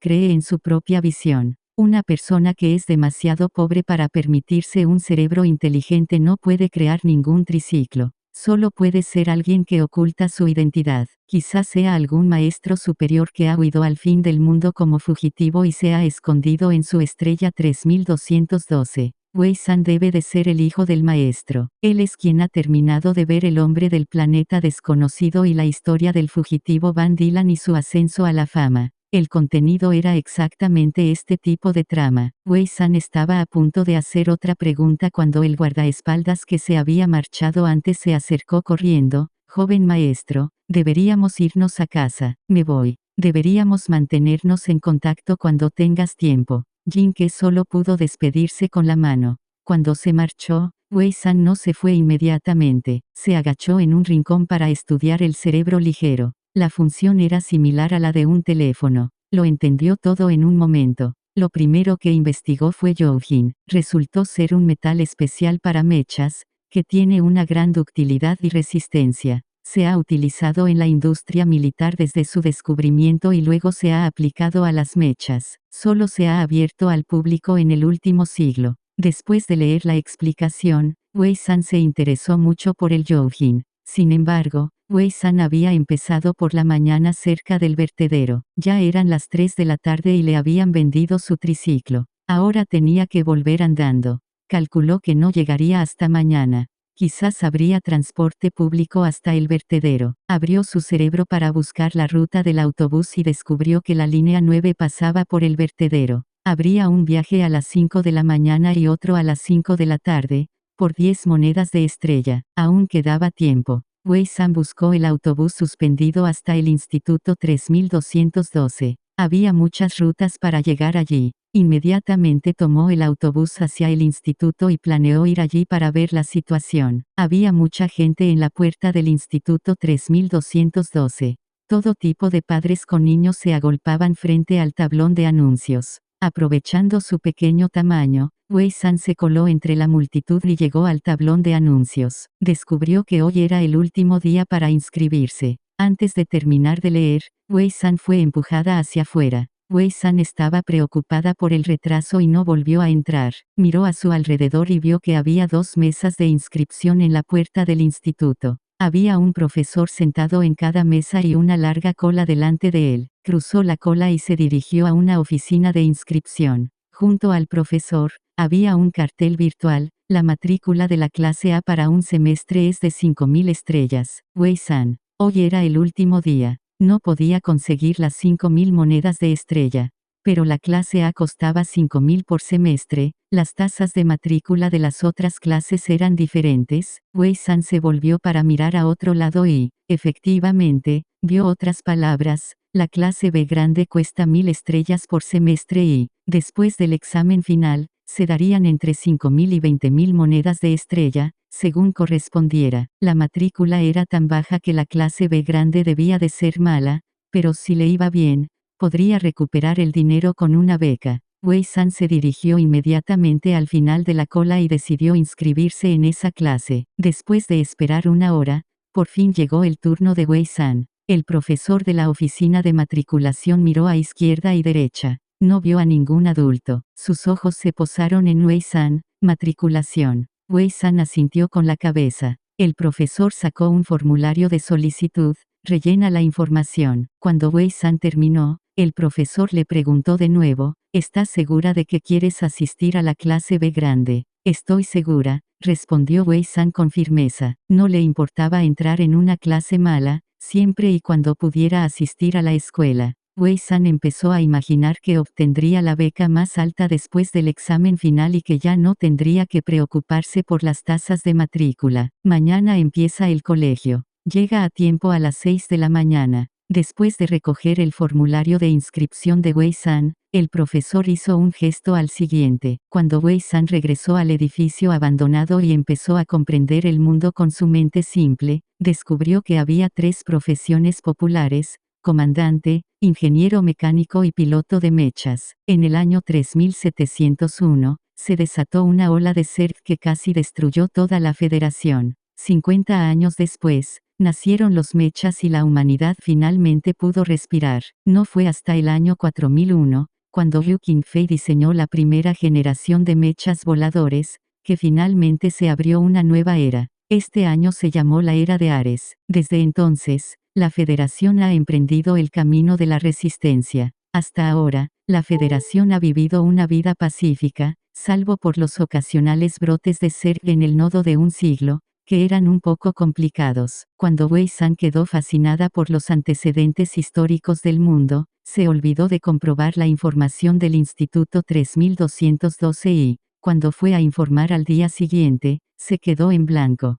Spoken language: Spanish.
cree en su propia visión. Una persona que es demasiado pobre para permitirse un cerebro inteligente no puede crear ningún triciclo. Solo puede ser alguien que oculta su identidad. Quizás sea algún maestro superior que ha huido al fin del mundo como fugitivo y se ha escondido en su estrella 3212. Wei-san debe de ser el hijo del maestro. Él es quien ha terminado de ver El hombre del planeta desconocido y la historia del fugitivo Van Dylan y su ascenso a la fama. El contenido era exactamente este tipo de trama. Wei-san estaba a punto de hacer otra pregunta cuando el guardaespaldas que se había marchado antes se acercó corriendo. Joven maestro, deberíamos irnos a casa. Me voy. Deberíamos mantenernos en contacto cuando tengas tiempo. Jin-ke solo pudo despedirse con la mano. Cuando se marchó, Wei-san no se fue inmediatamente. Se agachó en un rincón para estudiar el cerebro ligero. La función era similar a la de un teléfono. Lo entendió todo en un momento. Lo primero que investigó fue Youjin. Resultó ser un metal especial para mechas, que tiene una gran ductilidad y resistencia. Se ha utilizado en la industria militar desde su descubrimiento y luego se ha aplicado a las mechas. Solo se ha abierto al público en el último siglo. Después de leer la explicación, Wei-san se interesó mucho por el Youjin. Sin embargo, Wei-san había empezado por la mañana cerca del vertedero. Ya eran las 3 de la tarde y le habían vendido su triciclo. Ahora tenía que volver andando. Calculó que no llegaría hasta mañana. Quizás habría transporte público hasta el vertedero. Abrió su cerebro para buscar la ruta del autobús y descubrió que la línea 9 pasaba por el vertedero. Habría un viaje a las 5 de la mañana y otro a las 5 de la tarde, por 10 monedas de estrella. Aún quedaba tiempo. Wei-san buscó el autobús suspendido hasta el Instituto 3212. Había muchas rutas para llegar allí. Inmediatamente tomó el autobús hacia el instituto y planeó ir allí para ver la situación. Había mucha gente en la puerta del Instituto 3212. Todo tipo de padres con niños se agolpaban frente al tablón de anuncios. Aprovechando su pequeño tamaño, Wei-san se coló entre la multitud y llegó al tablón de anuncios. Descubrió que hoy era el último día para inscribirse. Antes de terminar de leer, Wei-san fue empujada hacia afuera. Wei-san estaba preocupada por el retraso y no volvió a entrar. Miró a su alrededor y vio que había 2 mesas de inscripción en la puerta del instituto. Había un profesor sentado en cada mesa y una larga cola delante de él. Cruzó la cola y se dirigió a una oficina de inscripción. Junto al profesor, había un cartel virtual. La matrícula de la clase A para un semestre es de 5000 estrellas. Wei-san, hoy era el último día. No podía conseguir las 5000 monedas de estrella. Pero la clase A costaba 5000 por semestre. Las tasas de matrícula de las otras clases eran diferentes. Wei-san se volvió para mirar a otro lado y, efectivamente, vio otras palabras. La clase B grande cuesta 1000 estrellas por semestre y, después del examen final, se darían entre 5000 y 20000 monedas de estrella, según correspondiera. La matrícula era tan baja que la clase B grande debía de ser mala, pero si le iba bien, podría recuperar el dinero con una beca. Wei-san se dirigió inmediatamente al final de la cola y decidió inscribirse en esa clase. Después de esperar una hora, por fin llegó el turno de Wei-san. El profesor de la oficina de matriculación miró a izquierda y derecha. No vio a ningún adulto. Sus ojos se posaron en Wei-san. Matriculación. Wei-san asintió con la cabeza. El profesor sacó un formulario de solicitud. Rellena la información. Cuando Wei-san terminó, el profesor le preguntó de nuevo, ¿estás segura de que quieres asistir a la clase B grande? Estoy segura, respondió Wei-san con firmeza. No le importaba entrar en una clase mala, siempre y cuando pudiera asistir a la escuela. Wei-san empezó a imaginar que obtendría la beca más alta después del examen final y que ya no tendría que preocuparse por las tasas de matrícula. Mañana empieza el colegio. Llega a tiempo a las 6 de la mañana. Después de recoger el formulario de inscripción de Wei-san, el profesor hizo un gesto al siguiente. Cuando Wei-san regresó al edificio abandonado y empezó a comprender el mundo con su mente simple, descubrió que había 3 profesiones populares: comandante, ingeniero mecánico y piloto de mechas. En el año 3701, se desató una ola de surf que casi destruyó toda la federación. 50 años después, Nacieron los mechas y la humanidad finalmente pudo respirar. No fue hasta el año 4001, cuando Liu Qingfei diseñó la primera generación de mechas voladores, que finalmente se abrió una nueva era. Este año se llamó la Era de Ares. Desde entonces, la Federación ha emprendido el camino de la resistencia. Hasta ahora, la Federación ha vivido una vida pacífica, salvo por los ocasionales brotes de Zerg en el nodo de un siglo, que eran un poco complicados. Cuando Wei San quedó fascinada por los antecedentes históricos del mundo, se olvidó de comprobar la información del Instituto 3212 y, cuando fue a informar al día siguiente, se quedó en blanco.